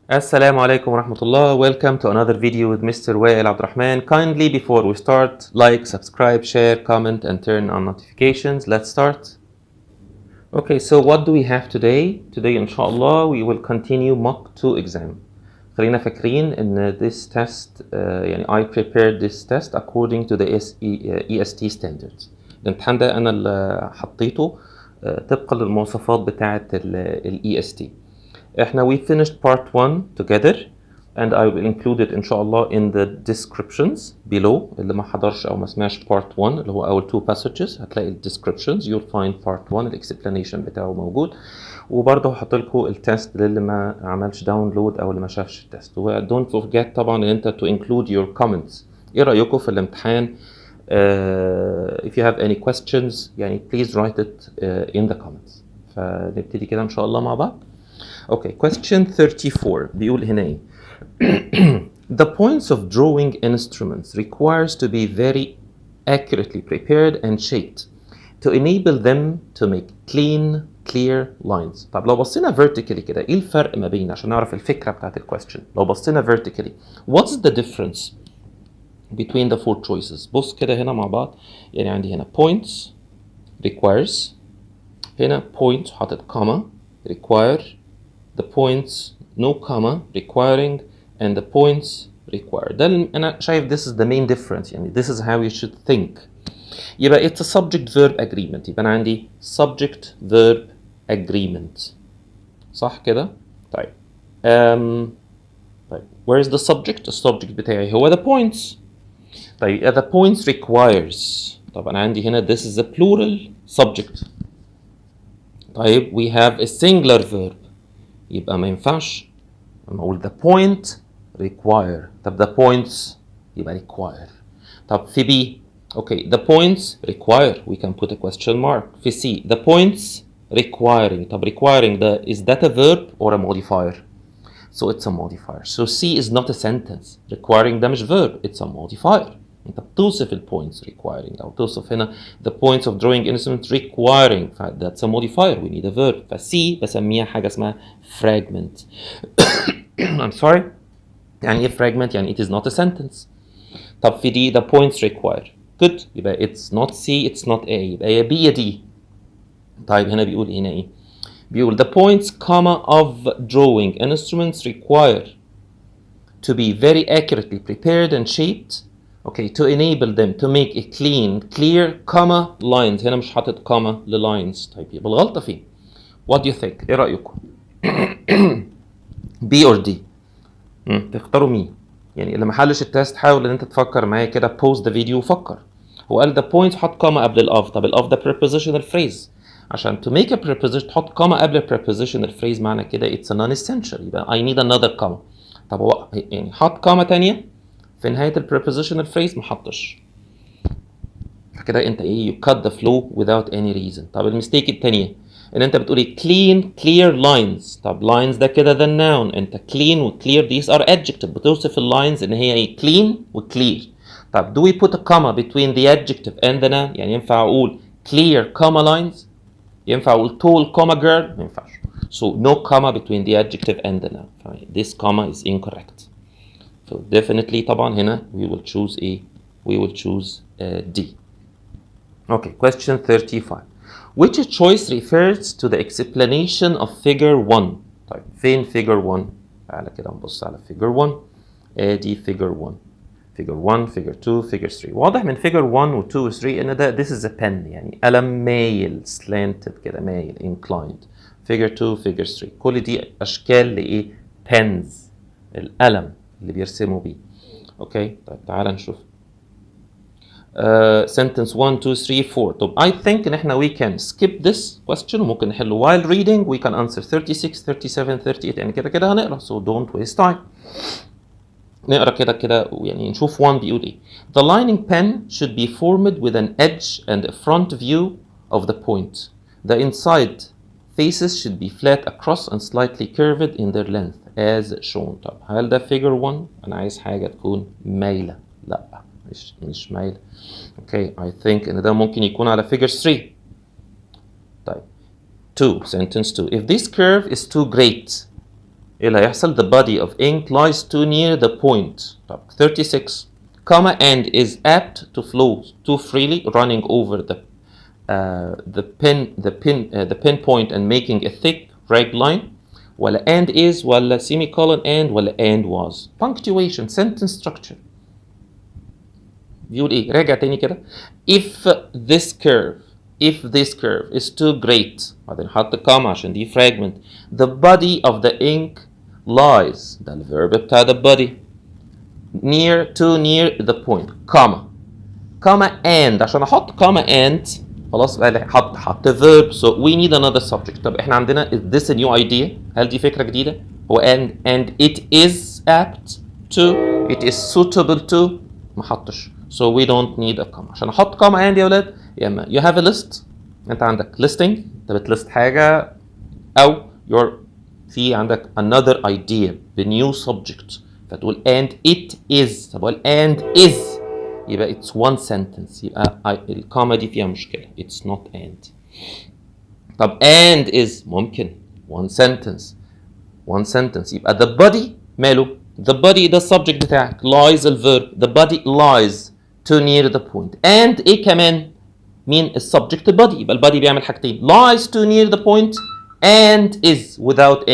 Assalamu alaikum warahmatullah. Welcome to another video with Mr. Wael Abdurrahman. Kindly, before we start, like, subscribe, share, comment, and turn on notifications. Let's start. Okay, so what do we have today? Today, inshallah, we will continue mock 2 exam. خلينا فاكرين ان this test يعني I prepared this test according to the EST standards. الامتحان ده انا اللي حطيته طبقا للمواصفات بتاعة ال EST. احنا we finished part 1 together and I will include it inshallah in the descriptions below. اللي ما حضرش او ما سمعش part 1 اللي هو اول 2 passages هتلاقي ال descriptions, you'll find part 1 ال explanation بتاعه موجود. وبرضه هحط لكم التست للي ما عملش داونلود او اللي ما شافش التست. و don't forget طبعا ان انت to include your comments. ايه رايكم في الامتحان؟ if you have any questions يعني please write it in the comments. فنبتدي كده ان شاء الله مع بعض. Okay, question 34 بيقول هنا ايه؟ The points of drawing instruments requires to be very accurately prepared and shaped to enable them to make clean, clear lines. طب لو بصينا vertically كده ايه الفرق ما بين عشان نعرف الفكرة بتاعت الكويستشن؟ لو بصينا vertically what's the difference between the four choices؟ بص كده هنا مع بعض يعني عندي هنا points requires هنا point حاطط comma require the points no comma requiring and the points required. ده أنا شايف this is the main difference يعني this is how you should think. يبقى it's a subject verb agreement. يبقى أنا عندي subject verb agreement. صح كده؟ طيب طيب where is the subject؟ السبجكت بتاعي هو the points. طيب the points requires. طب أنا عندي هنا this is a plural subject. طيب we have a singular verb. يبقى ما ينفعش لما اقول the point require. طب the points يبقى require. طب في B okay the points require we can put a question mark. في C the points requiring. طب requiring ده is that a verb or a modifier? So it's a modifier. So C is not a sentence. Requiring ده مش verb, it's a modifier. انت بتوصف ال points requiring او توصف هنا the points of drawing instrument requiring. That's a modifier. We need a verb. ف C بسميها حاجة اسمها fragment. I'm sorry. يعني ايه fragment؟ يعني it is not a sentence. طب في D the points require. Good. يبقى it's not C, it's not A. يبقى يا B يا D. طيب هنا بيقول هنا ايه؟ بيقول the points comma of drawing instruments require to be very accurately prepared and shaped okay to enable them to make a clean clear comma lines. هنا مش حاطط comma للاينز. طيب يبقى الغلطة فين؟ what do you think؟ ايه رأيكم؟ B or D؟ تختاروا مين؟ يعني اللي ما حلش التست حاول ان انت تفكر معايا كده pause the video وفكر. هو قال the points حط comma قبل ال of. طب ال of ده prepositional phrase. عشان to make a preposition تحط comma قبل prepositional phrase معنى كده it's a non-essential. يبقى I need another comma. طب هو يعني حط comma تانية في نهاية ال prepositional phrase ما حطش. فكده انت ايه you cut the flow without any reason. طب المستيك التانية ان انت بتقولي clean clear lines. طب lines ده كده the noun. انت clean و clear these are adjective. بتوصف ال lines ان هي ايه clean و clear. طب do we put a comma between the adjective and the noun؟ يعني ينفع اقول clear comma lines؟ ينفع اقول tall comma girl؟ ما ينفعش. So no comma between the adjective and the noun. This comma is incorrect. So definitely طبعا هنا we will choose A. We will choose D. Okay, question 35. Which choice refers to the explanation of figure 1؟ طيب فين figure 1؟ تعالى كده نبص على figure 1. ادي figure 1. figure 1 figure 2 figure 3. واضح من figure 1 و 2 و 3 ان ده this is a pen يعني قلم مايل slanted كده مايل inclined. figure 2 figure 3 كل دي اشكال لايه pens القلم اللي بيرسموا بيه. اوكي طيب تعالى نشوف sentence 1 2 3 4. طب I think ان احنا we can skip this question وممكن نحله while reading. we can answer 36 37 38 يعني كده كده هنقرا so don't waste time. نقرا كده يعني نشوف 1 بيقول ايه. The lining pen should be formed with an edge and a front view of the point. The inside faces should be flat across and slightly curved in their length as shown. طب هل ده figure 1؟ انا عايز حاجة تكون مايلة. لا مش مايلة. اوكي I think ان ده ممكن يكون على figure 3. طيب 2 sentence 2 if this curve is too great ايه اللي هيحصل؟ The body of ink lies too near the point. طب 36 comma and is apt to flow too freely running over the pin point and making a thick ragged line. ولا and is ولا semicolon and ولا and was. Punctuation, sentence structure. بيقول ايه؟ راجع تاني كده. If this curve is too great بعدين حط comma عشان دي fragment. The body of the ink lies ده الverb بتاع the body too near the point comma and عشان احط comma and خلاص بقى حط verb so we need another subject. طب احنا عندنا is this a new idea؟ هل دي فكرة جديدة؟ هو and it is apt to it is suitable to ما حطش so we don't need a comma. عشان احط comma and يا ولاد يا اما you have a list انت عندك listing انت بتلست حاجة او في عندك another idea the new subject فتقول and it is. طب and is يبقى it's one sentence يبقى الكوما دي فيها مشكلة it's not and. طب and is ممكن one sentence يبقى the body ماله the body ده subject بتاعك lies الverb the body lies too near the point and ايه كمان مين السبجكت body يبقى البادي بيعمل حاجتين lies too near the point and is without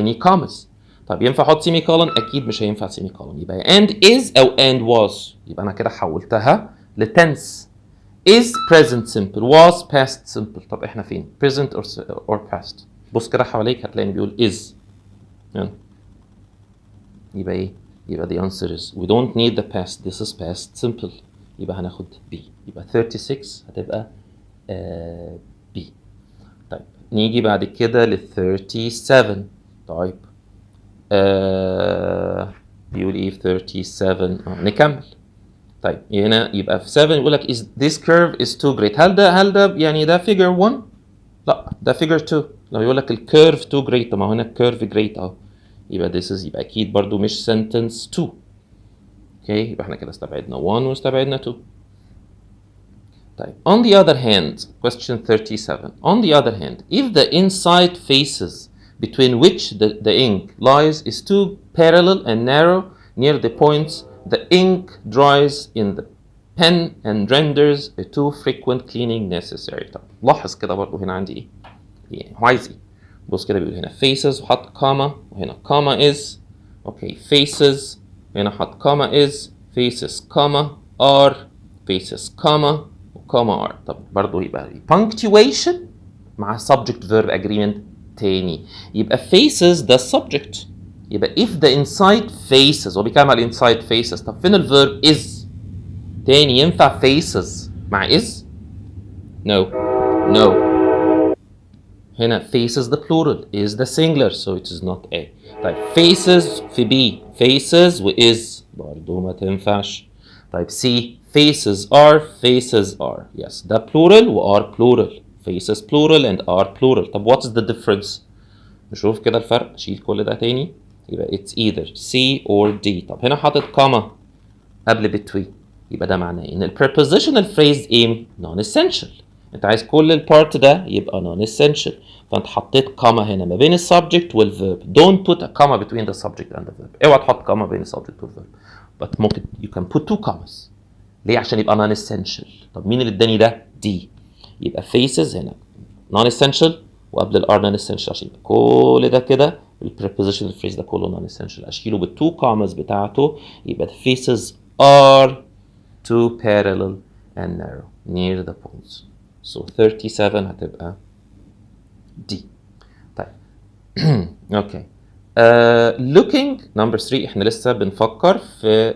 any commas. طب ينفع احط سيمي كولون؟ اكيد مش هينفع سيمي كولون يبقى and is او and was يبقى انا كده حولتها لتنس is present simple was past simple. طب احنا فين present or past؟ بص كده حواليك هتلاقي بيقول is يعني. يبقى ايه؟ يبقى the answer is we don't need the past this is past simple يبقى هناخد B. يبقى 36 هتبقى B. طيب نيجي بعد كده لل 37. طيب بيقول ايه في 37 نكمل. طيب هنا يبقى في 7 يقول لك is this curve is too great. هل ده يعني ده figure 1؟ لا ده figure 2. لو يقول لك الكيرف too great طب ما هنا الكيرف great اهو يبقى this is يبقى اكيد برضو مش sentence 2. اوكي يبقى احنا كده استبعدنا 1 واستبعدنا 2. طيب on the other hand question 37 on the other hand if the inside faces between which the ink lies is too parallel and narrow near the points the ink dries in the pen and renders a too frequent cleaning necessary. طب لاحظ كده برضو هنا عندي ايه يعني هو عايز ايه بص كده بيقول هنا faces وحط comma وهنا comma is اوكي faces هنا حط comma is faces comma are faces comma وcomma are. طب برضو يبقى punctuation مع subject verb agreement تاني يبقى faces ده subject يبقى if the inside faces هو بيتكلم على inside faces. طب فين الverb is تاني ينفع faces مع is no هنا faces the plural is the singular so it is not a. طيب faces في B faces و is برضو ما تنفعش. طيب C faces are yes ده plural و are plural faces plural and are plural. طب what is the difference؟ نشوف كده الفرق شيل كل ده تاني يبقى it's either C or D. طب هنا حاطط comma قبل between يبقى ده معناه ان ال prepositional phrase ايه non-essential انت عايز كل البارت ده يبقى non-essential فانت حطيت comma هنا ما بين السبجكت والverb. don't put a comma between the subject and the verb. اوعى تحط comma بين السبجكت والverb but ممكن you can put two commas ليه عشان يبقى non-essential. طب مين اللي اداني ده D يبقى faces هنا non-essential وقبل ال are non-essential عشان يبقى كل ده كده ال prepositional phrase ده كله non-essential اشيله بالتو commas بتاعته يبقى the faces are too parallel and narrow near the points so 37 هتبقى D. طيب اوكي looking number 3 احنا لسه بنفكر في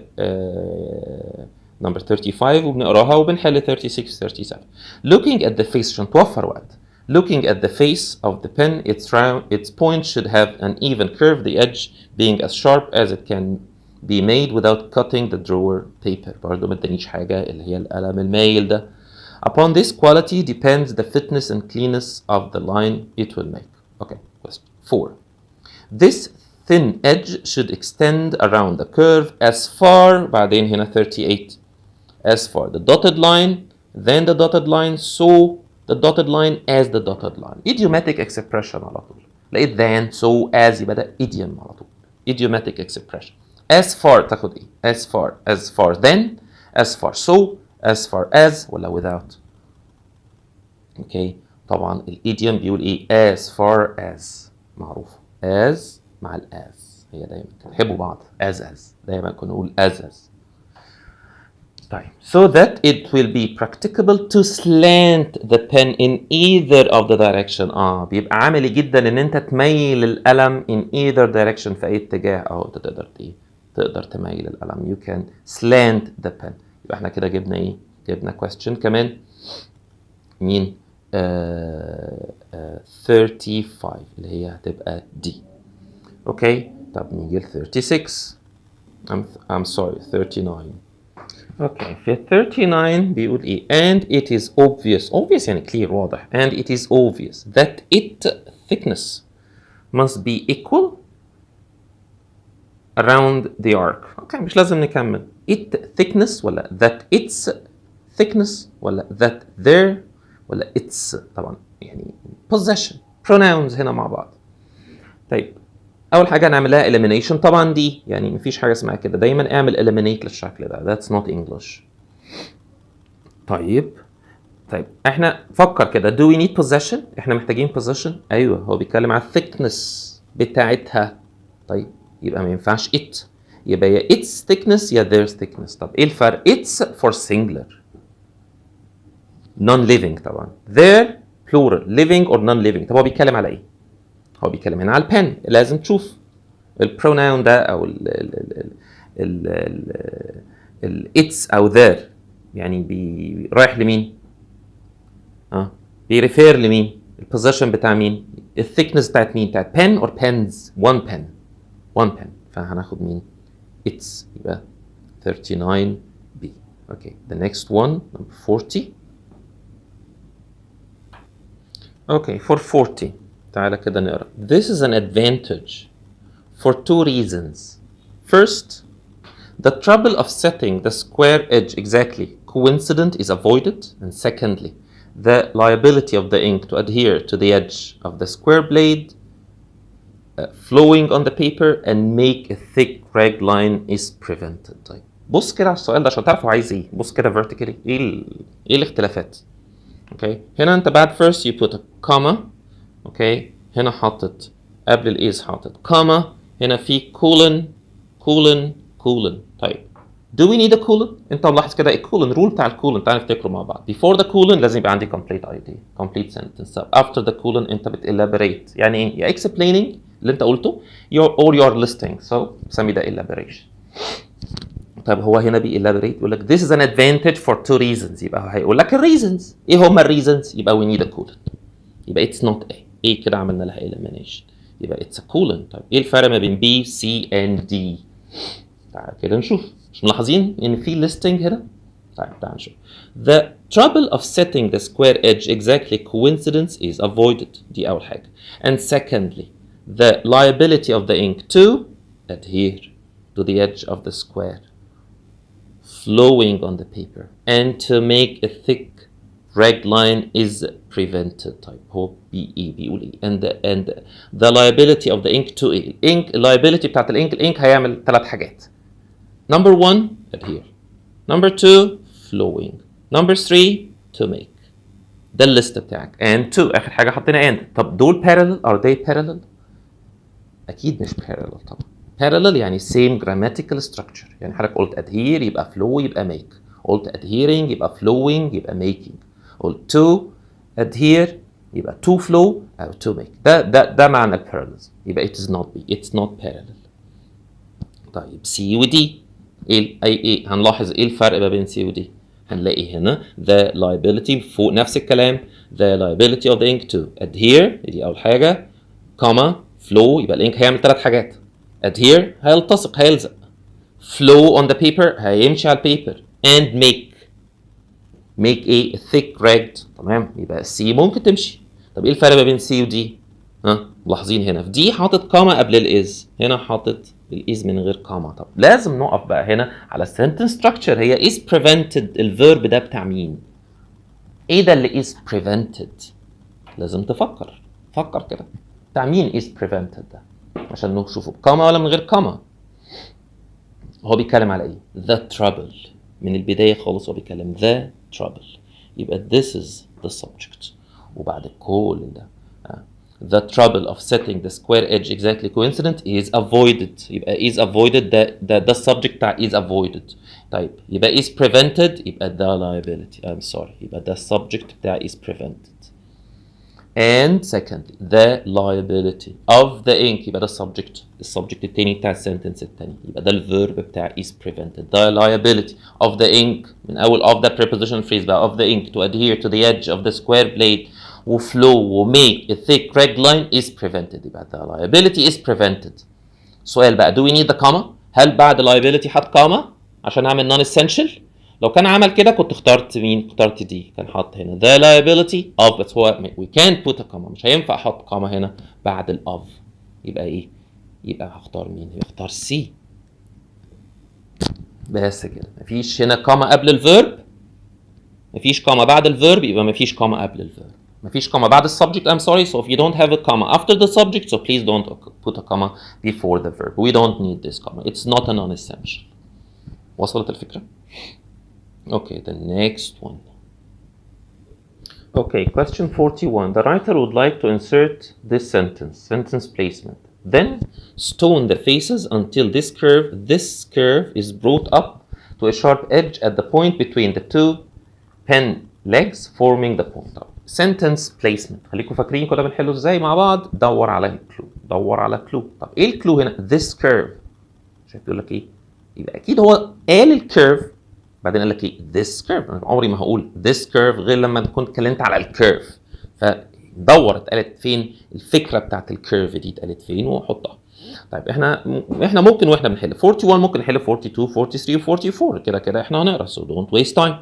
number 35 وبنقراها وبنحل 36 37. looking at the face عشان توفر وقت looking at the face of the pen its point should have an even curve the edge being as sharp as it can be made without cutting the drawer paper. برضو ما ادانيش حاجة اللي هي القلم المايل ده. Upon this quality depends the fitness and cleanness of the line it will make. Okay, question 4. This thin edge should extend around the curve as far بعدين هنا 38 as far the dotted line then the dotted line so the dotted line as the dotted line. idiomatic expression على طول. لقيت than so as يبقى ده idiom على طول. idiomatic expression. as far تاخد ايه؟ as far then, as far so, as far as ولا without. اوكي طبعا الايديوم بيقول ايه؟ as far as معروف. as مع as هي دايما بيحبوا بعض. as دايما كنا نقول as. طيب so that it will be practicable to slant the pen in either of the direction. بيبقى عملي جدا ان انت تميل القلم in either direction في اي اتجاه. انت تقدر تميل القلم. you can slant the pen. يبقى احنا كده جبنا ايه؟ جبنا question كمان. مين؟ 35 اللي هي هتبقى دي. اوكي طب نيجي ل 36. I'm sorry 39. اوكي في 39 بيقول ايه؟ and it is obvious يعني clear واضح. and it is obvious that its thickness must be equal around the arc. اوكي مش لازم نكمل. it thickness ولا that its thickness ولا that their ولا its. طبعا يعني possession pronouns هنا مع بعض. طيب اول حاجه نعملها elimination. طبعا دي يعني مفيش حاجه اسمها كده. دايما اعمل eliminate للشكل ده. that's not English. طيب احنا فكر كده. do we need possession؟ احنا محتاجين possession. ايوه هو بيتكلم على thickness بتاعتها. طيب يبقى ما ينفعش it. يبقى يا its thickness يا their thickness. طب ايه الفرق؟ it's for singular non-living طبعا. their plural living or non-living. طب هو بيتكلم على ايه؟ هو بيتكلم هنا على البن. لازم تشوف البروناون ده او ال its او their يعني رايح لمين؟ بيريفير لمين؟ البوزيشن بتاع مين؟ الثيكنس بتاعت مين؟ بتاعت pen or pens؟ one pen. فهناخد مين؟ its. يبقى 39B. okay the next one number 40. okay for 40 تعالى كده نقرا. This is an advantage for two reasons. First, the trouble of setting the square edge exactly coincident is avoided. And secondly, the liability of the ink to adhere to the edge of the square blade flowing on the paper and make a thick ragged line is prevented. طيب بص كده على السؤال ده عشان تعرفوا عايز ايه. بص كده vertically ايه الاختلافات. okay هنا انت بعد first you put a comma. اوكي هنا حاطط قبل الايز حاطط كاما. هنا في كولن. طيب do we need a colon؟ انت ملاحظ كده الكولن رول بتاع الكولن. تعالى نفتكره مع بعض. before the colon لازم يبقى عندي complete idea complete sentence. after the colon انت elaborate. يعني ايه؟ يا explaining اللي انت قلته or you're listing. so سمي ده elaboration. طيب هو هنا elaborate يقول لك this is an advantage for two reasons. يبقى هيقول لك الريزنز. ايه هما الريزنز؟ يبقى we need a colon. يبقى it's not A. ايه كده عملنا لها elimination. يبقى it's a colon. طيب ايه الفرق ما بين B, C and D؟ تعال كده نشوف. مش ملاحظين ان في listing هنا؟ طيب تعال نشوف. The trouble of setting the square edge exactly coincidence is avoided. دي أول حاجة. And secondly, the liability of the ink to adhere to the edge of the square flowing on the paper and to make a thick ragged line is prevented. طيب هو بيقول ايه؟ and the liability of the ink to ink liability بتاعت الانك هيعمل 3 حاجات. number 1 adhere, number 2 flowing, number 3 to make. ده الليست بتاعك. and 2 اخر حاجه حطينا and. طب دول parallel are they parallel؟ اكيد مش parallel طبعا. parallel يعني same grammatical structure. يعني حضرتك قلت adhere يبقى flow يبقى make. قلت adhering يبقى flowing يبقى making. قلت to adhere يبقى to flow أو to make. ده معنى parallelism. يبقى it is not be. It's not parallel. طيب C و D ايه هنلاحظ ايه الفرق ما بين C و D؟ هنلاقي هنا the liability فوق نفس الكلام. the liability of the ink to adhere دي أول حاجة. comma flow يبقى الانك هيعمل 3 حاجات. adhere هيلتصق هيلزق. flow on the paper هيمشي على البيبر. and make ايه thick ragged. تمام يبقى C ممكن تمشي. طب ايه الفرق ما بين C و D؟ ملاحظين هنا في دي حاطط كاما قبل الاز. هنا حاطط الاز من غير كاما. طب لازم نقف بقى هنا على sentence structure. هي is prevented الفيرب ده بتاع مين؟ ايه ده اللي is prevented؟ لازم تفكر، فكر كده بتاع مين is prevented ده عشان نشوفه بكاما ولا من غير كاما. هو بيتكلم على ايه؟ the trouble. من البداية خالص هو بيتكلم the trouble، يبقى this is the subject. وبعد كل ده the trouble of setting the square edge exactly coincident is avoided. يبقى is avoided ده subject بتاع is avoided. طيب يبقى is prevented، يبقى ده liability. I'm sorry، يبقى ده subject بتاع is prevented. And secondly the liability of the ink، يبقى ده السبجكت التاني بتاع السنتنس التاني، يبقى ده الفيرب بتاع is prevented. The liability of the ink من أول of the prepositional phrase بقى of the ink to adhere to the edge of the square blade وflow وmake a thick red line is prevented. يبقى the liability is prevented. سؤال بقى، do we need the comma؟ هل بعد liability حط comma عشان أعمل non essential؟ لو كان عمل كده كنت اخترت مين؟ اخترت دي، كان حط هنا the liability of، بس هو we can't put a comma، مش هينفع احط comma هنا بعد ال of. يبقى ايه؟ يبقى هختار مين؟ هختار C. بس كده، مفيش هنا comma قبل الفيرب، مفيش comma بعد الفيرب، يبقى مفيش comma قبل الفيرب. مفيش comma بعد السبجكت. I'm sorry, so if you don't have a comma after the subject, so please don't put a comma before the verb. We don't need this comma. It's not a non-essential. وصلت الفكرة؟ Okay, the next one. Okay, question 41. The writer would like to insert this sentence placement. Then stone the faces until this curve is brought up to a sharp edge at the point between the two pen legs forming the point. Sentence placement. خليكم فاكرين كنا بنحله ازاي مع بعض؟ دور على الكلو، دور على كلو. طب ايه الكلو هنا؟ this curve. شايف بيقول لك ايه؟ يبقى اكيد هو قال الكيرف بعدين قال لك ايه؟ this curve. انا عمري ما هقول this curve غير لما كنت اتكلمت على الكيرف. فدور اتقالت فين الفكره بتاعت الكيرف دي، اتقالت فين وحطها. طيب احنا ممكن واحنا بنحل 41 ممكن نحل 42 43 و44 كده احنا هنقرا so don't waste time.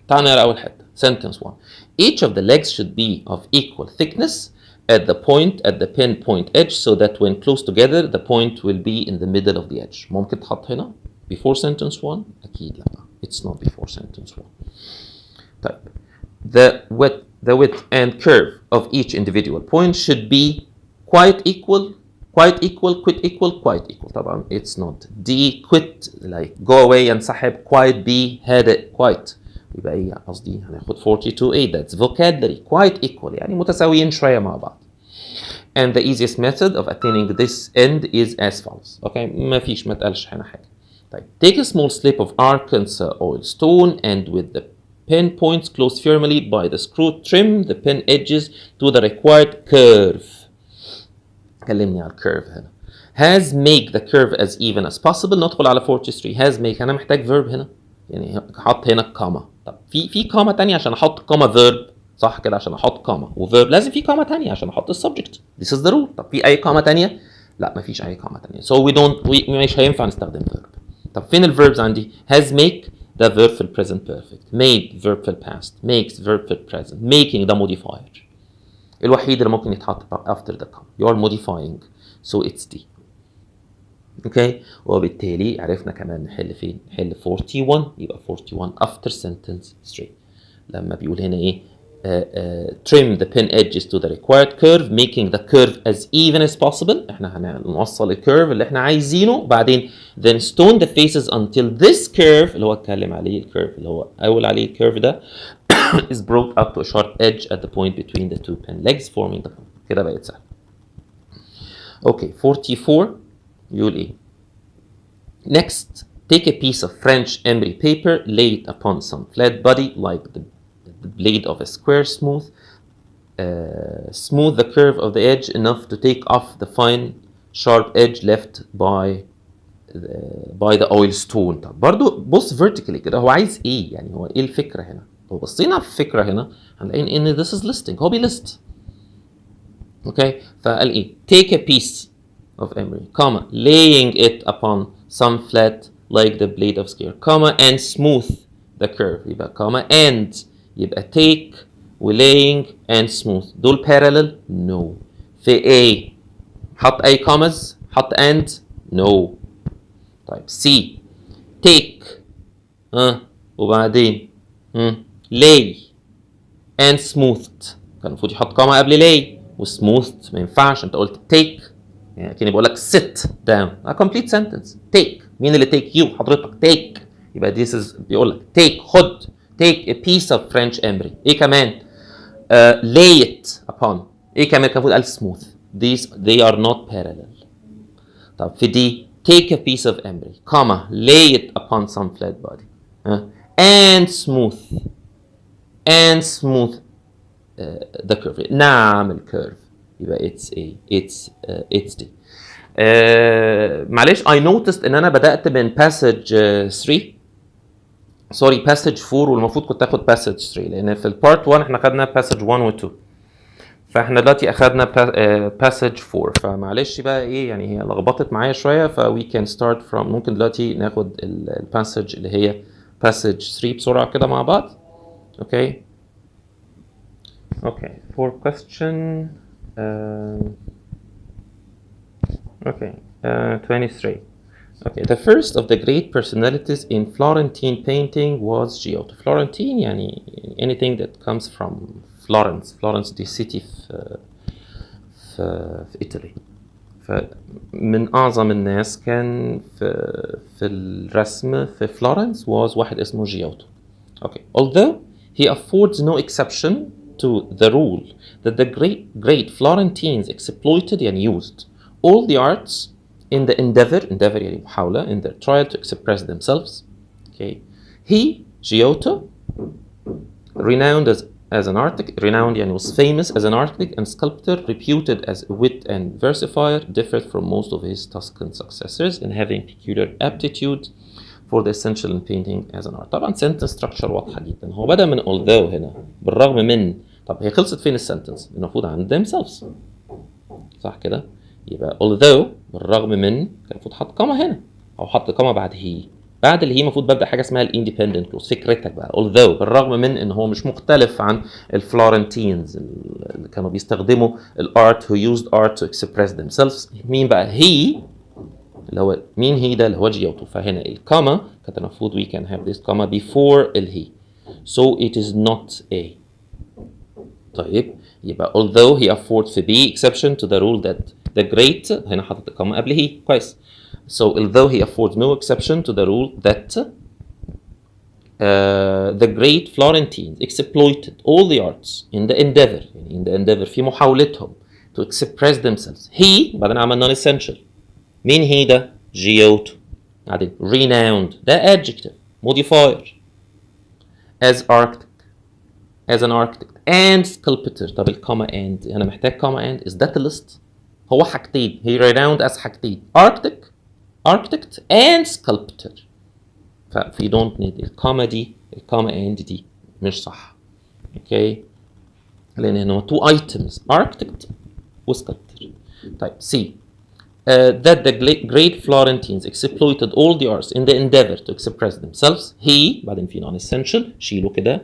تعال نقرا اول حته sentence 1. Each of the legs should be of equal thickness at the pen point edge so that when close together the point will be in the middle of the edge. ممكن تحط هنا before sentence 1؟ أكيد لا. It's not before sentence 1. طيب the width and curve of each individual point should be quite equal. طبعا it's not. D quit like go away ينسحب. quite B had it quite. يبقى ايه قصدي؟ هناخد 42A that's vocabulary. quite equal يعني متساويين شوية مع بعض. And the easiest method of attaining this end is as follows. Okay, ما تقالش هنا حاجة. طيب take a small slip of Arkansas oil stone and with the pen points closed firmly by the screw trim the pen edges to the required curve. كلمني على الكيرف هنا. Has make the curve as even as possible. ندخل على 43. Has make أنا محتاج verb هنا، يعني حط هنا كاما. طب في كاما تانية عشان أحط كاما verb صح كده؟ عشان أحط كاما وverb لازم في كاما تانية عشان أحط السبجكت. This is the rule. طب في أي كاما تانية؟ لا مفيش أي كاما تانية. So مش هينفع نستخدم verb. طب فين الverbs عندي؟ has make ده verb في present perfect. made verb في past. makes verb في present. making ده modifier. الوحيد اللي ممكن يتحط after the comma. You are modifying. So it's D. اوكي وبالتالي عرفنا كمان نحل فين؟ نحل 41. يبقى 41 after sentence 3 لما بيقول هنا ايه؟ trim the pen edges to the required curve making the curve as even as possible. احنا هنوصل الكيرف اللي احنا عايزينه. بعدين then stone the faces until this curve اللي هو اتكلم عليه الكيرف اللي هو قول عليه الكيرف ده is brought up to a sharp edge at the point between the two pen legs forming the point. كده بقت سهله. اوكي 44 يقول ايه؟ Next, take a piece of French emery paper, lay it upon some flat body like the blade of a square, smooth the curve of the edge enough to take off the fine sharp edge left by the oil stone. طب برضو بص vertically كده هو عايز ايه؟ يعني هو ايه الفكرة هنا؟ لو بصينا في الفكرة هنا هنلاقي ان this is listing. هو بيلست. اوكي فقال ايه؟ take a piece of emery, comma, laying it upon some flat like the blade of scale, comma, and smooth the curve. يبقى comma and يبقى take و-laying and smooth. دول parallel? No. في A حط أي commas؟ حط and؟ No. طيب C take وبعدين lay and smoothed كان المفروض يحط كوما قبل lay وsmoothed ما ينفعش. انت قلت take يعني كان بيقول لك sit down a complete sentence. take مين اللي take you حضرتك take يبقى this is بيقول لك take خد take a piece of French emery. ايه كمان lay it upon. ايه كمان كان المفروض قال smooth. these they are not parallel. طب في دي take a piece of emery comma lay it upon some flat body and smooth the curve. نعم الكيرف يبقى it's D. معلش I noticed ان انا بدأت من passage 3 سوري passage 4 والمفروض كنت اخد passage 3 لان في البارت 1 احنا خدنا passage 1 و 2 فاحنا دلوقتي اخدنا passage 4 فمعلش بقى ايه يعني هي لخبطت معايا شويه ف we can start from ممكن دلوقتي ناخد الباسج اللي هي passage 3 بسرعه كده مع بعض. اوكي for question okay 23. Okay, the first of the great personalities in Florentine painting was Giotto. Florentine يعني anything that comes from Florence دي city في إيطالي. فمن أعظم الناس كان في الرسم في فلورنس was واحد اسمه جيوتو. Okay, although he affords no exception to the rule that the great Florentines exploited and used all the arts in the endeavor يعني محاولة in their trial to express themselves. Okay, he Giotto renowned as an architect, renowned يعني was famous as an architect and sculptor, reputed as a wit and versifier, differed from most of his Tuscan successors in having peculiar aptitude for the essential in painting as an art. طبعا sentence structure واضحة جدا. هو بدأ من although هنا بالرغم من. طب هي خلصت فين السنتنس؟ المفروض عند themselves صح كده؟ يبقى although بالرغم من كان المفروض حط كوما هنا او حط كوما بعد هي. بعد اللي هي المفروض ببدا حاجه اسمها الاندبندنت كلوز. فكرتك بقى although بالرغم من ان هو مش مختلف عن الفلورنتينز اللي كانوا بيستخدموا الارت who used art to express themselves. مين بقى هي اللي هو مين هي ده اللي هو جيوتو. فهنا الكوما كانت المفروض we can have this comma before الهي so it is not a. طيب يبقى although he affords to be exception to the rule that the great هنا حاطط الكوما قبل هي كويس. So although he affords no exception to the rule that the great Florentines exploited all the arts in the endeavor يعني in the endeavor في محاولتهم to express themselves. He بعدين عمل non-essential. مين هي ده؟ Giotto. بعدين renowned ده adjective modifier as an architect and sculptor. طب الكوما and أنا محتاج كوما and is that a list؟ هو حاجتين. he renowned as حاجتين architect and sculptor. ففي don't need الكوما دي الكوما and دي مش صح. اوكي لان هنا two items architect و sculptor. طيب C that the great Florentines exploited all the arts in the endeavor to express themselves. He بعدين في non-essential شيله كده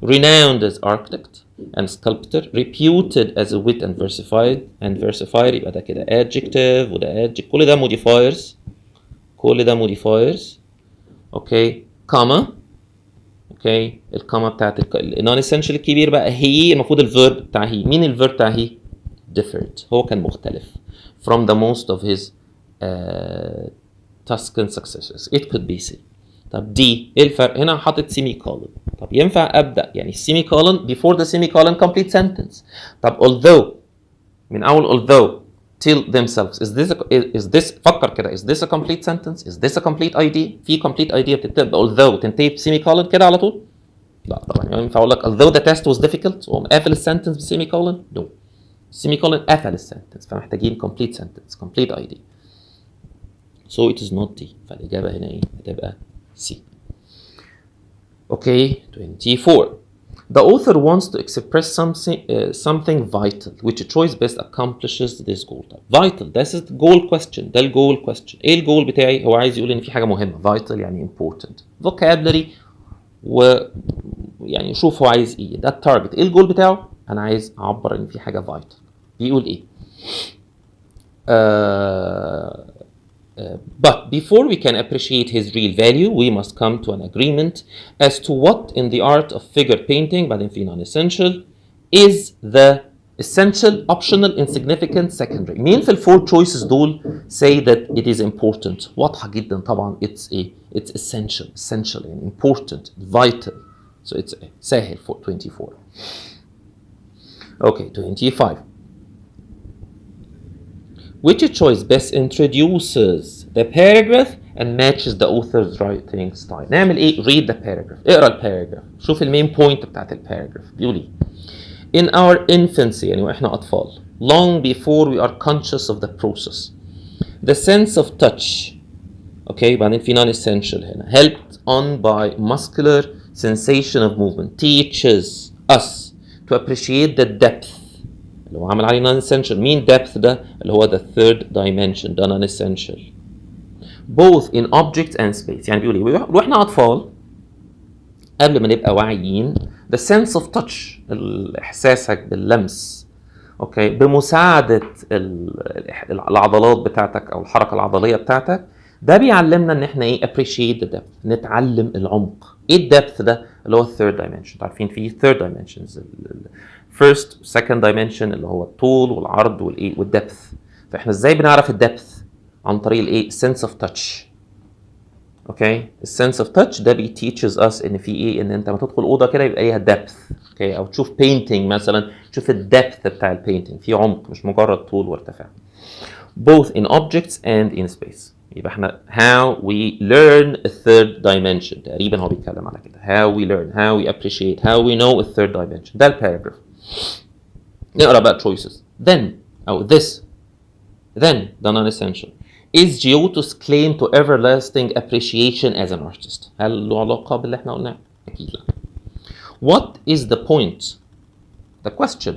renowned as architect and sculptor, reputed as a wit and versifier يبقى ده كده adjective وده adjective كل ده modifiers. اوكي كوما اوكي الكوما بتاعت النون اسينشال الكبير بقى هي المفروض الفيرب بتاع هي. مين الفيرب بتاع هي؟ differed هو كان مختلف from the most of his Tuscan successors. It could be C. طب دي ايه الفرق؟ هنا حاطط سيمي كولن. طب ينفع ابدا يعني السيمي كولن before the semicolon complete sentence. طب although من اول although till themselves is this فكر كده is this a complete sentence؟ is this a complete idea؟ في complete idea بتبدا although تنتهي بسيمي كولن كده على طول؟ لا طبعا يعني ينفع اقول لك although the test was difficult وقوم قافل السنتنس بسيمي كولن؟ no. السيمي كولن قفل السنتنس فمحتاجين complete sentence complete idea. So it is not D. فالاجابه هنا ايه؟ هتبقى C. Okay 24. The author wants to express something vital which choice best accomplishes this goal. Vital this is the goal question. ده الجول question. ايه الجول بتاعي؟ هو عايز يقول ان في حاجه مهمه vital يعني important vocabulary ويعني شوف هو عايز ايه. ده التارجت. ايه الجول بتاعه؟ انا عايز اعبر ان في حاجه vital. بيقول ايه؟ but before we can appreciate his real value, we must come to an agreement as to what in the art of figure painting, بعدين في non-essential, is the essential, optional, insignificant, secondary. مين في الفور choices دول say that it is important؟ واضحة جدا طبعا. it's essential يعني important, vital. So it's سهل for 24. Okay, 25. Which choice best introduces the paragraph and matches the author's writing style؟ نعمل ايه؟ read the paragraph. اقرا الباراجراف. شوف المين بوينت بتاعت الباراجراف. بيقول ايه؟ In our infancy يعني واحنا أطفال, long before we are conscious of the process, the sense of touch, okay, بعدين في non-essential هنا, helped on by muscular sensation of movement, teaches us to appreciate the depth. اللي هو عامل عليه non-essential. مين depth ده؟ اللي هو the third dimension, ده non-essential. Both in objects and space. يعني بيقول ايه؟ واحنا أطفال قبل ما نبقى واعيين, the sense of touch, احساسك باللمس, اوكي, بمساعده العضلات بتاعتك او الحركه العضليه بتاعتك, ده بيعلمنا ان احنا ايه؟ appreciate the depth, نتعلم العمق. ايه الدبث ده؟ اللي هو الثيرد dimension. عارفين في third dimensions, first second dimension اللي هو الطول والعرض والايه والدبث. فاحنا ازاي بنعرف الدبث؟ عن طريق الايه؟ sense of touch. اوكي، السنس اوف تاتش ده بيتيتشز اس ان في ايه؟ ان انت لما تدخل اوضه كده يبقى ليها ديبث. اوكي، او تشوف بينتنج مثلا، تشوف الدبث بتاع البينتنج، في عمق مش مجرد طول وارتفاع. both in objects and in space. يبقى احنا how we learn a third dimension. تقريبا هو بيتكلم على كده. how we learn, how we appreciate, how we know a third dimension. ده الباراجراف. نقرا بقى choices. then او this, then ده non-essential. Is Giotto's claim to everlasting appreciation as an artist؟ هل له علاقة باللي احنا قلناه؟ أكيد لا. What is the point? The question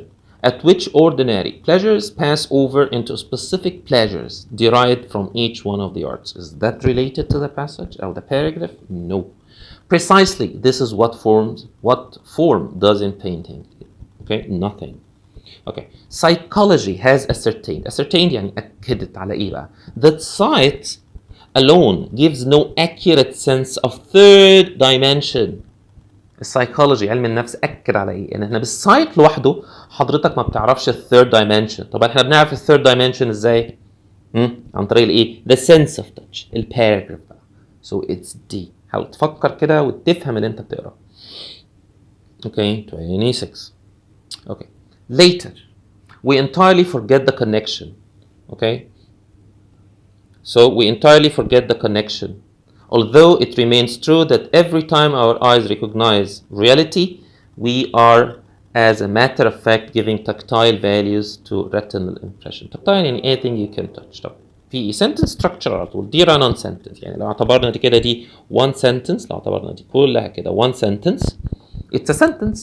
at which ordinary pleasures pass over into specific pleasures derived from each one of the arts. Is that related to the passage or the paragraph? No. Precisely, this is what form does in painting. Okay, nothing. Okay, psychology has ascertained يعني أكدت على إيه بقى؟ That sight alone gives no accurate sense of third dimension. السايكولوجي علم النفس أكد على إيه؟ إن إحنا بالسايت لوحده حضرتك ما بتعرفش الثيرد dimension. طب إحنا بنعرف الثيرد dimension إزاي؟ عن طريق الإيه؟ The sense of touch. الباراجراف بقى. So it's D. حاول تفكر كده وتفهم اللي أنت بتقراه. Okay, 26. Okay. Later, we entirely forget the connection. Okay? So we entirely forget the connection. Although it remains true that every time our eyes recognize reality, we are, as a matter of fact, giving tactile values to retinal impression. Tactile يعني anything you can touch. طب في sentence structure على طول. دي run-on sentence. يعني لو اعتبرنا دي كده دي one sentence، لو اعتبرنا دي كلها كده one sentence, it's a sentence.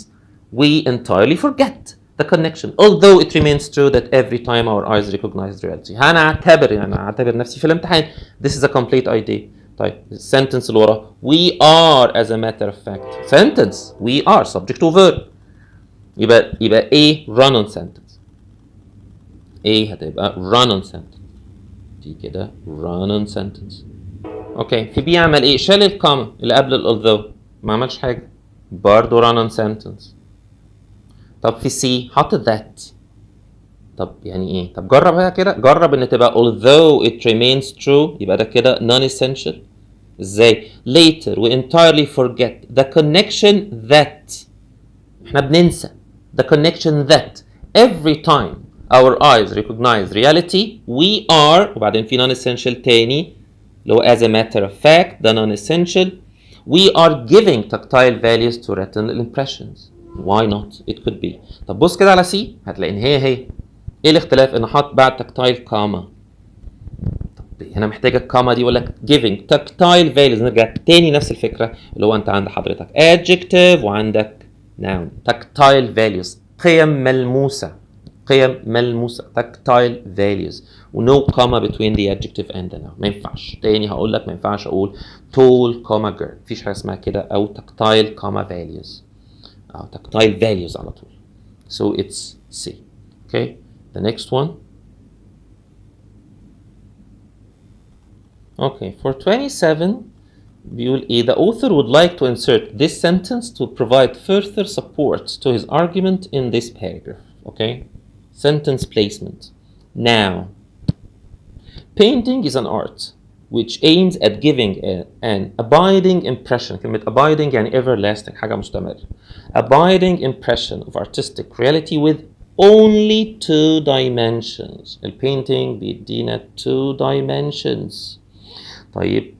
We entirely forget the connection, although it remains true that every time our eyes recognize reality. هعتبر نفسي في الامتحان. This is a complete idea. طيب السنتنس اللي ورا we are as a matter of fact. sentence we are subject to verb. يبقى A run on sentence. A هتبقى run on sentence. دي كده run on sentence. اوكي، في B عمل ايه؟ شال الكوما اللي قبل ال although، ما عملش حاجة، برضه run on sentence. طب في C حط that. طب يعني ايه؟ طب جربها كده، جرب ان تبقى although it remains true، يبقى ده كده non-essential. ازاي؟ later we entirely forget the connection that، احنا بننسى the connection that every time our eyes recognize reality we are، وبعدين في non-essential تاني اللي هو as a matter of fact ده non-essential، we are giving tactile values to retinal impressions. why not? it could be. طب بص كده على C هتلاقي ان هي ايه الاختلاف؟ ان حط بعد tactile كاما. طب هنا محتاجه الكاما دي يقول لك giving tactile values. نرجع تاني نفس الفكره اللي هو انت عند حضرتك adjective وعندك noun. tactile values قيم ملموسه، قيم ملموسه tactile values و no comma between the adjective and the noun. ما ينفعش. تاني هقول لك ما ينفعش اقول tall comma girl، مفيش حاجه اسمها كده، او tactile comma values او tactile values على طول. so it's C. okay, the next one Okay, for 27 بيقول ايه the author would like to insert this sentence to provide further support to his argument in this paragraph. Okay, sentence placement. Now, painting is an art which aims at giving an abiding impression. كلمة abiding يعني everlasting، حاجة مستمرة. Abiding impression of artistic reality with only two dimensions. البينتينج بيدينا two dimensions. طيب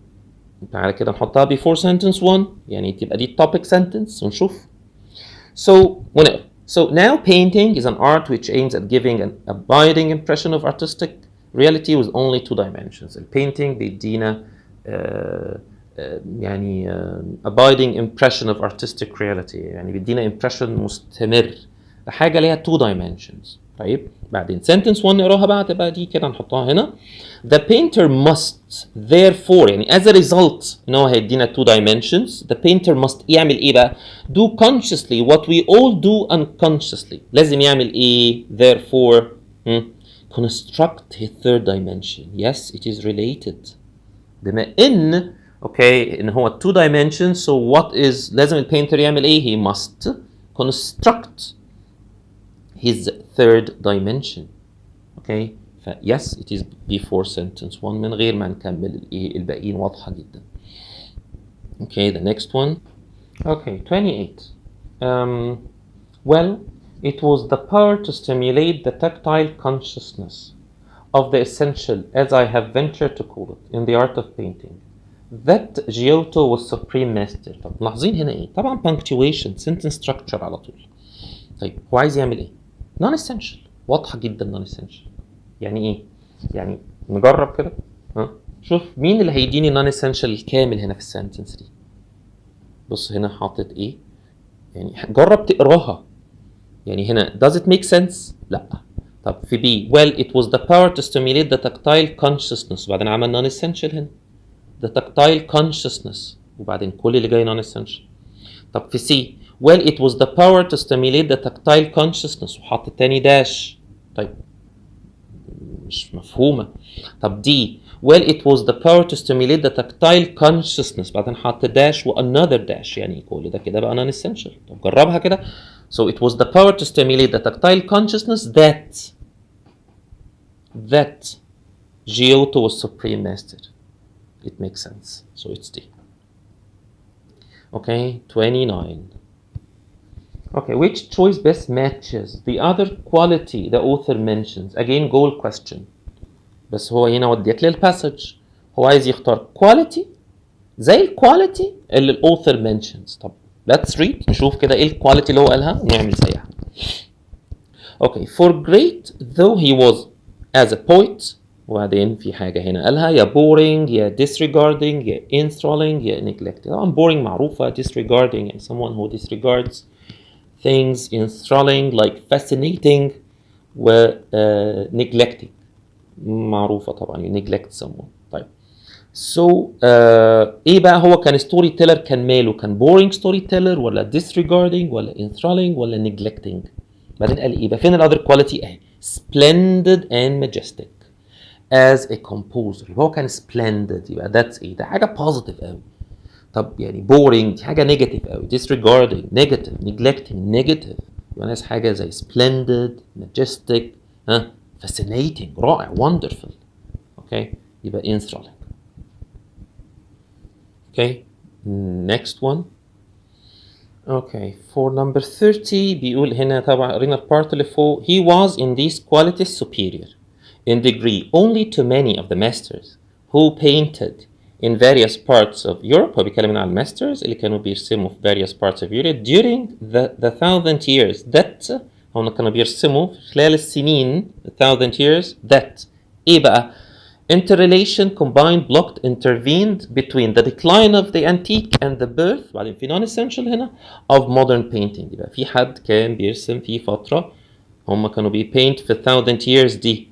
تعالى كده نحطها before sentence 1 يعني تبقى دي topic sentence ونشوف. ونقرا. So now painting is an art which aims at giving an abiding impression of artistic reality with only two dimensions. البينتينج بيدينا يعني abiding impression of artistic reality، يعني بيدينا impression مستمر لحاجة ليها two dimensions. طيب بعدين sentence 1 نقراها بقى تبقى دي كده نحطها هنا. The painter must therefore يعني as a result ان هو هيدينا two dimensions. The painter must يعمل ايه بقى؟ Do consciously what we all do unconsciously. لازم يعمل ايه؟ Therefore construct his third dimension. Yes, it is related. بما ان اوكي ان هو two dimensions, so what is لازم البينتر يعمل ايه؟ He must construct his third dimension. Okay, yes it is before sentence 1 من غير ما نكمل الباقيين واضحة جدا. Okay, the next one. Okay, 28. Well, it was the power to stimulate the tactile consciousness of the essential, as I have ventured to call it, in the art of painting, that Giotto was supreme master. طب ملاحظين هنا ايه؟ طبعا punctuation sentence structure على طول. طيب هو عايز يعمل ايه؟ non essential، واضحة جدا non essential. يعني ايه؟ يعني نجرب كده شوف مين اللي هيديني non essential الكامل هنا في السنتنس دي. بص هنا حاطط ايه؟ يعني جرب تقراها. يعني هنا does it make sense؟ لا. طب في B well it was the power to stimulate the tactile consciousness وبعدين عمل non essential هنا the tactile consciousness وبعدين كل اللي جاي non essential. طب في C well it was the power to stimulate the tactile consciousness وحط التاني داش. طيب مش مفهومة. طب D well it was the power to stimulate the tactile consciousness بعدين حط داش و another dash يعني كل ده كده بقى non essential. طب جربها كده. So it was the power to stimulate the tactile consciousness that Giotto was supreme master. It makes sense. So it's D. Okay, 29. Okay, which choice best matches the other quality the author mentions? Again, goal question. بس هو هنا وديت لي الباسج. هو عايز يختار quality زي الكواليتي اللي الauthor mentions. طب let's read نشوف كده ايه الكواليتي اللي هو قالها ونعمل زيها. Okay, for great though he was as a poet وبعدين في حاجة هنا قالها يا boring يا disregarding يا enthralling يا neglecting. طبعا boring معروفة، disregarding يعني someone who disregards things, enthralling like fascinating و neglecting معروفة طبعا you neglect someone. طيب so ايه بقى هو كان ستوري تيلر كان ماله؟ كان boring ستوري تيلر ولا disregarding ولا enthralling ولا neglecting؟ بعدين قال ايه بقى؟ فين الother quality؟ اهي splendid and majestic as a composer. هو كان splendid يبقى that's ايه؟ ده حاجة positive قوي. طب يعني boring دي حاجة negative قوي. disregarding negative، neglecting negative. يبقى ناس حاجة زي splendid majestic fascinating رائع wonderful. okay يبقى enthralling. Okay, next one. Okay, for number 30 بيقول هنا طبعا قرينا البارت اللي فوق. He was in these qualities superior in degree only to many of the masters who painted in various parts of Europe. هو بيتكلم عن الماسترز اللي كانوا بيرسموا في various parts of Europe during the thousand years that هم كانوا بيرسموا خلال السنين thousand years that ايه بقى؟ Interrelation combined blocked intervened between the decline of the antique and the birth بعدين في non-essential هنا of modern painting. يبقى في حد كان بيرسم في فترة هم كانوا بيبينت في thousand years دي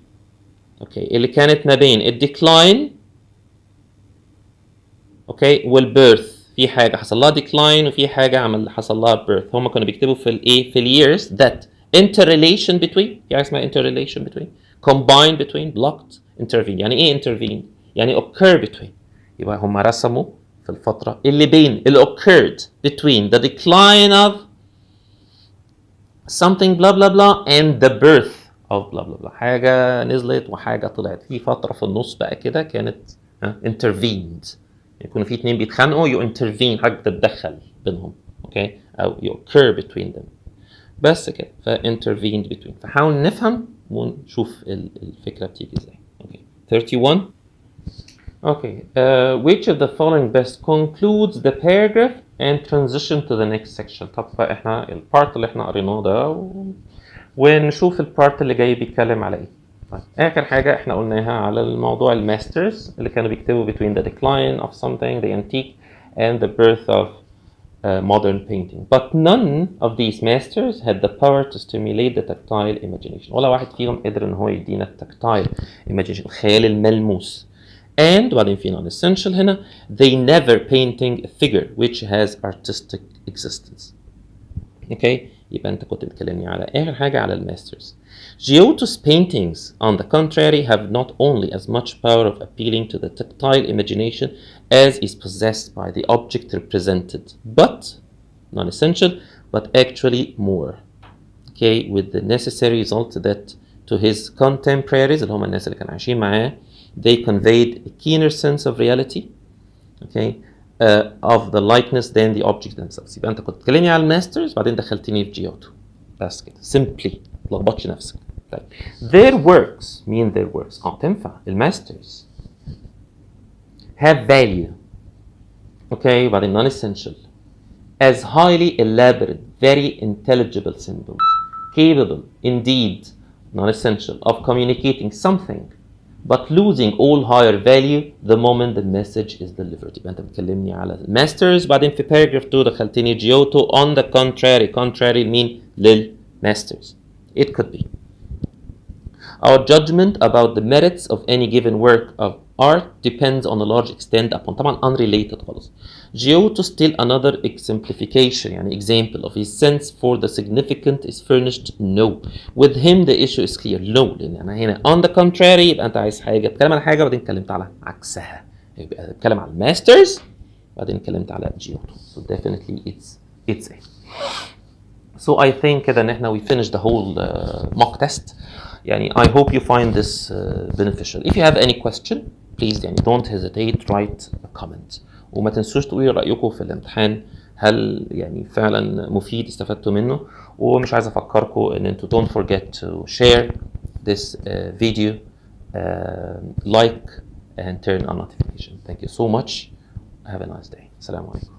اوكي اللي كانت ما بين الديكلاين اوكي والبيرث. في حاجة حصل لها decline وفي حاجة حصل لها birth. هم كانوا بيكتبوا في الايه في الyears that interrelation between في حاجة اسمها interrelation between combined between blocked intervene. يعني ايه intervene؟ يعني occur between. يبقى هم رسموا في الفترة اللي بين occurred between the decline of something blah blah blah and the birth of blah blah blah. حاجة نزلت وحاجة طلعت. في فترة في النص بقى كده كانت intervened. يكونوا في اتنين بيتخانقوا you intervene، حاجة تتدخل بينهم. اوكي، او you occur between them. بس كده، ف intervened between. فحاول نفهم ونشوف الفكرة بتيجي ازاي. اوكي 31. Okay, which of the following best concludes the paragraph and transition to the next section. طب احنا البارت اللي احنا قريناه ده ونشوف البارت اللي جاي بيتكلم على ايه. طيب اخر حاجة احنا قلناها على الموضوع الماسترز اللي كانوا بيكتبوا between the decline of something, the antique, and the birth of modern painting. But none of these masters had the power to stimulate the tactile imagination. ولا واحد فيهم قدر ان هو يدينا tactile imagination، الخيال الملموس. And وبعدين في non-essential هنا they never painting a figure which has artistic existence. Okay، يبقى انت كنت بتكلمني على اخر حاجة على الماسترز. Giotto's paintings on the contrary have not only as much power of appealing to the tactile imagination as is possessed by the object represented, but non-essential, but actually more. Okay, with the necessary result that to his contemporaries اللي هم الناس اللي كانوا عايشين معاه they conveyed a keener sense of reality, okay, of the likeness than the objects themselves. يبقى انت كنت بتكلمني على الماسترز بعدين دخلتني في جيوتو. بس كده simply، ما تلخبطش نفسك. طيب their works mean their works تنفع الماسترز have value، okay، بعدين non-essential as highly elaborate very intelligible symbols capable indeed non-essential of communicating something but losing all higher value the moment the message is delivered. يبقى انت بتكلمني على الماسترز بعدين في paragraph 2 دخلتني جيوتو on the contrary. contrary mean للماسترز. It could be. Our judgment about the merits of any given work of art depends on a large extent upon طبعا unrelated خالص. Giotto still another exemplification يعني example of his sense for the significant is furnished no. With him the issue is clear no، لأن أنا هنا on the contrary يبقى أنت عايز حاجة تتكلم على حاجة وبعدين اتكلمت على عكسها. يبقى اتكلم على الماسترز بعدين اتكلمت على جيوتو. So definitely it's a. So I think كده إن إحنا we finished the whole mock test. يعني I hope you find this beneficial. If you have any question please يعني don't hesitate write a comment. وما تنسوش تقولوا رأيكم في الامتحان، هل يعني فعلا مفيد استفدتوا منه. ومش عايز افكركم ان انتوا don't forget to share this video, like and turn on notification. Thank you so much. Have a nice day. السلام عليكم.